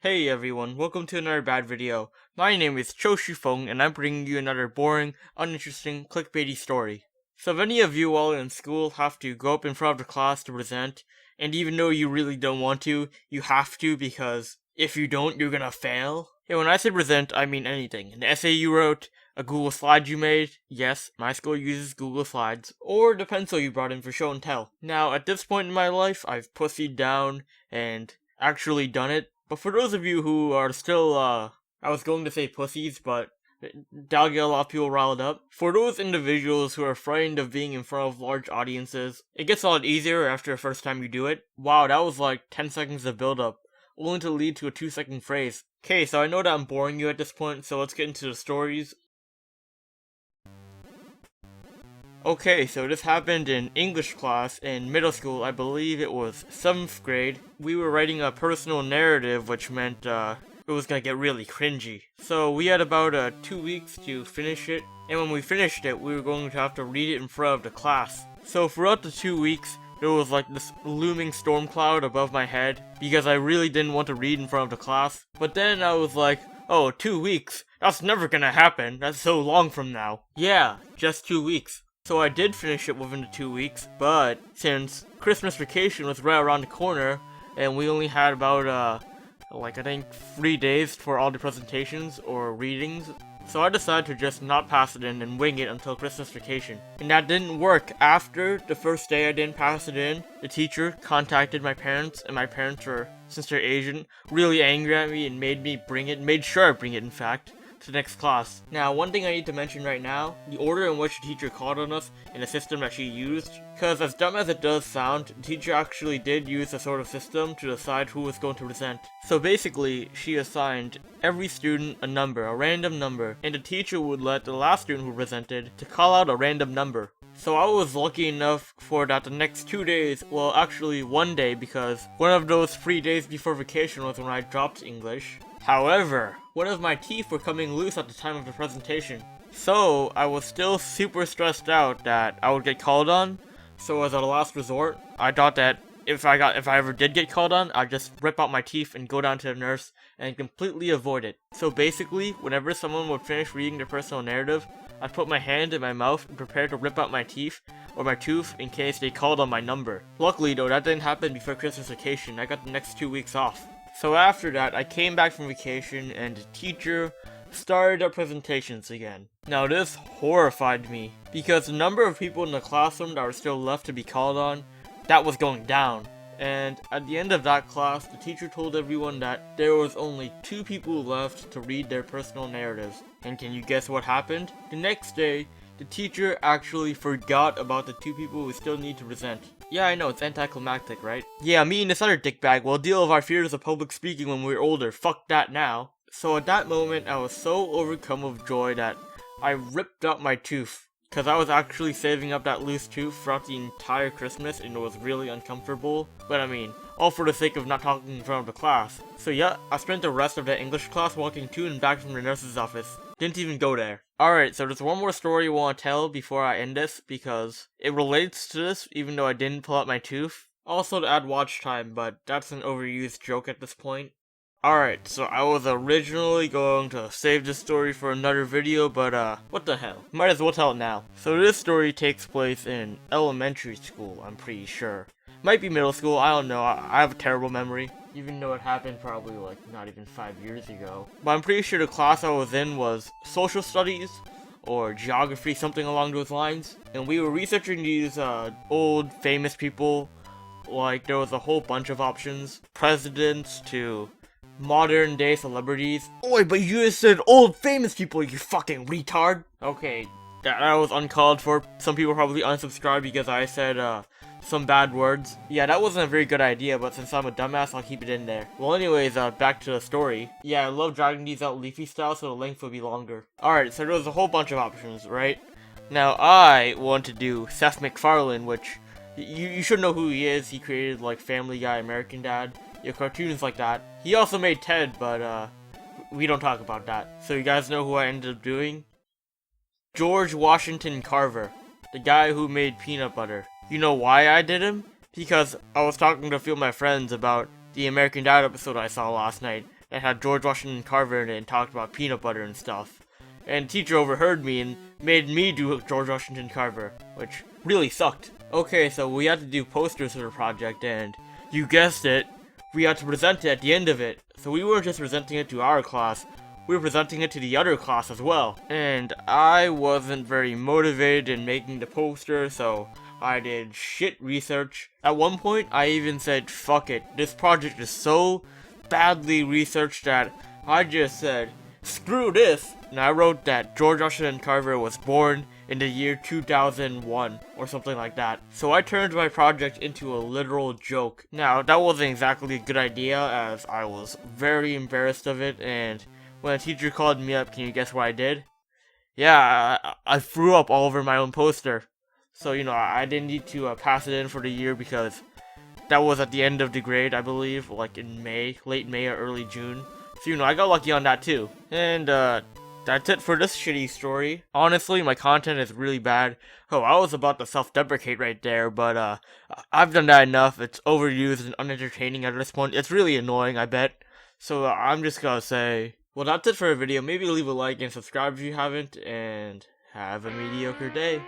Hey everyone, welcome to another bad video. My name is Cao Xuefeng and I'm bringing you another boring, uninteresting, clickbaity story. So if any of you while in school have to go up in front of the class to present, and even though you really don't want to, you have to because if you don't, you're gonna fail. And when I say present, I mean anything. An essay you wrote, a Google slide you made, yes, my school uses Google Slides, or the pencil you brought in for show and tell. Now, at this point in my life, I've pussied down and actually done it. But for those of you who are still, I was going to say pussies, but that'll get a lot of people riled up. For those individuals who are frightened of being in front of large audiences, it gets a lot easier after the first time you do it. Wow, that was like 10 seconds of build up, only to lead to a 2-second phrase. Okay, so I know that I'm boring you at this point, so let's get into the stories. Okay, so this happened in English class in middle school. I believe it was 7th grade. We were writing a personal narrative, which meant it was gonna get really cringy. So we had about 2 weeks to finish it, and when we finished it, we were going to have to read it in front of the class. So throughout the 2 weeks, there was like this looming storm cloud above my head because I really didn't want to read in front of the class. But then I was like, oh, 2 weeks? That's never gonna happen. That's so long from now. Yeah, just 2 weeks. So I did finish it within the 2 weeks, but since Christmas vacation was right around the corner, and we only had about, I think 3 days for all the presentations or readings, so I decided to just not pass it in and wing it until Christmas vacation. And that didn't work. After the first day I didn't pass it in, the teacher contacted my parents, and my parents were, since they're Asian, really angry at me and made sure I bring it in fact, to the next class. Now, one thing I need to mention right now, the order in which the teacher called on us in the system that she used, because as dumb as it does sound, the teacher actually did use a sort of system to decide who was going to present. So basically, she assigned every student a number, a random number, and the teacher would let the last student who presented to call out a random number. So I was lucky enough for that the next 2 days, well actually 1 day, because one of those 3 days before vacation was when I dropped English. However, one of my teeth were coming loose at the time of the presentation. So, I was still super stressed out that I would get called on. So as a last resort, I thought that if I ever did get called on, I'd just rip out my teeth and go down to the nurse and completely avoid it. So basically, whenever someone would finish reading their personal narrative, I'd put my hand in my mouth and prepare to rip out my teeth or my tooth in case they called on my number. Luckily though, that didn't happen before Christmas vacation. I got the next 2 weeks off. So after that, I came back from vacation and the teacher started our presentations again. Now this horrified me, because the number of people in the classroom that were still left to be called on, that was going down. And at the end of that class, the teacher told everyone that there was only 2 people left to read their personal narratives. And can you guess what happened? The next day, the teacher actually forgot about the 2 people who still need to present. Yeah, I know, it's anticlimactic, right? Yeah, me and this other dickbag will deal with our fears of public speaking when we're older. Fuck that now. So at that moment, I was so overcome with joy that I ripped out my tooth. Because I was actually saving up that loose tooth throughout the entire Christmas and it was really uncomfortable. But I mean, all for the sake of not talking in front of the class. So yeah, I spent the rest of that English class walking to and back from the nurse's office. Didn't even go there. Alright, so there's one more story I want to tell before I end this, because it relates to this, even though I didn't pull out my tooth. Also to add watch time, but that's an overused joke at this point. Alright, so I was originally going to save this story for another video, but what the hell? Might as well tell it now. So this story takes place in elementary school, I'm pretty sure. Might be middle school, I don't know, I have a terrible memory. Even though it happened probably like not even 5 years ago. But I'm pretty sure the class I was in was social studies or geography, something along those lines. And we were researching these old famous people. Like there was a whole bunch of options. Presidents to modern day celebrities. Oi, but you just said old famous people, you fucking retard. Okay, that was uncalled for. Some people probably unsubscribed because I said some bad words. Yeah, that wasn't a very good idea, but since I'm a dumbass, I'll keep it in there. Well, anyways, back to the story. Yeah, I love dragging these out leafy style, so the length will be longer. Alright, so there was a whole bunch of options, right? Now, I want to do Seth MacFarlane, which, you should know who he is. He created, like, Family Guy, American Dad, cartoons like that. He also made Ted, but, we don't talk about that. So you guys know who I ended up doing? George Washington Carver, the guy who made peanut butter. You know why I did him? Because I was talking to a few of my friends about the American Dad episode I saw last night, that had George Washington Carver in it and talked about peanut butter and stuff. And the teacher overheard me and made me do George Washington Carver, which really sucked. Okay, so we had to do posters for the project, and you guessed it, we had to present it at the end of it. So we weren't just presenting it to our class, we were presenting it to the other class as well. And I wasn't very motivated in making the poster, so I did shit research. At one point, I even said, fuck it, this project is so badly researched that I just said, screw this, and I wrote that George Washington Carver was born in the year 2001, or something like that. So I turned my project into a literal joke. Now, that wasn't exactly a good idea, as I was very embarrassed of it, and when a teacher called me up, can you guess what I did? Yeah, I threw up all over my own poster. So, I didn't need to pass it in for the year because that was at the end of the grade, I believe, like in May, late May or early June. So, I got lucky on that too. And, that's it for this shitty story. Honestly, my content is really bad. Oh, I was about to self-deprecate right there, but, I've done that enough. It's overused and unentertaining at this point. It's really annoying, I bet. So, I'm just gonna say, well, that's it for the video. Maybe leave a like and subscribe if you haven't, and have a mediocre day.